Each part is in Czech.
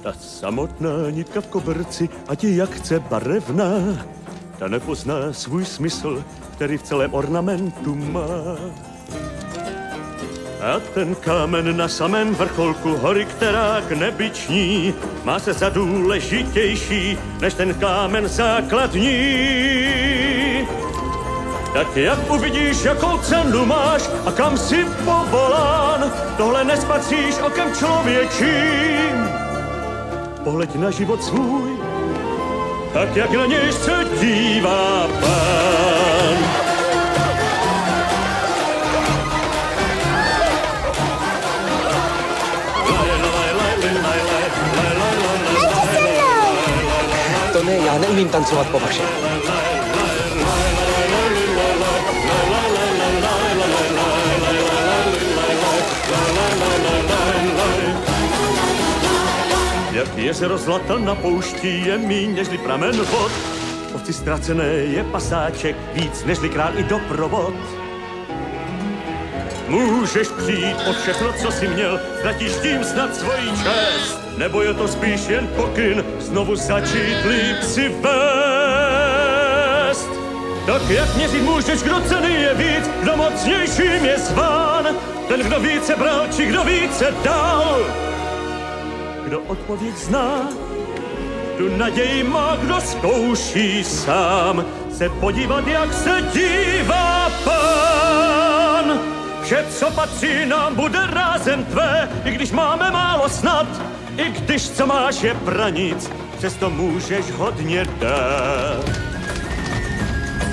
Ta samotná nitka v koberci, ať je jak chce barevná, ta nepozná svůj smysl, který v celém ornamentu má. A ten kámen na samém vrcholku hory, která k nebi ční, má se za důležitější než ten kámen základní. Tak jak uvidíš, jakou cenu máš a kam jsi povolán, tohle nespatříš okem člověčím. Pohleď na život svůj, tak jak na něj se dívá Pán. To ne, já neumím tancovat po vašem. Jak jezero zlata na poušti je míň nežli pramen vod, ovci ztracené je pasáček víc nežli král i doprovod. Můžeš přijít o všechno, co jsi měl, ztratíš tím snad svoji čest, nebo je to spíš jen pokyn znovu začít líp si vést. Tak jak měřit můžeš, kdo ceny je víc, kdo mocnějším je zván, ten, kdo více bral, či kdo více dal. Kdo odpověď zná, tu naději má, kdo zkouší sám se podívat, jak se dívá Pán. Vše, co patří nám, bude rázem tvé, i když máme málo snad, i když co máš je pranic, přesto můžeš hodně dát.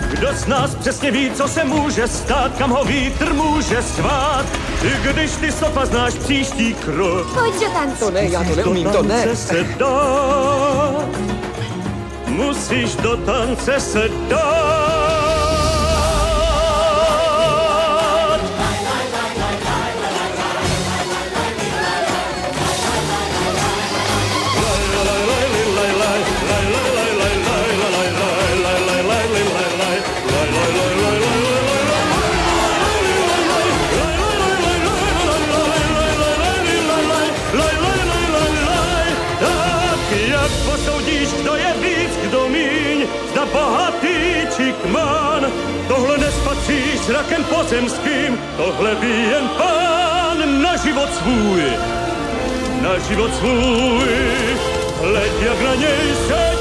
Kdo z nás přesně ví, co se může stát, kam ho vítr může svát, i když ty sotva znáš příští krok. Pojď do tance. To ne, já to neumím, to ne. Se dát. Musíš do tance se dát. Posoudíš, kdo je víc, kdo míň, zda bohatý či kmán. Tohle nespatříš zrakem pozemským, tohle ví jen Pán. Na život svůj, hleď, jak na něj se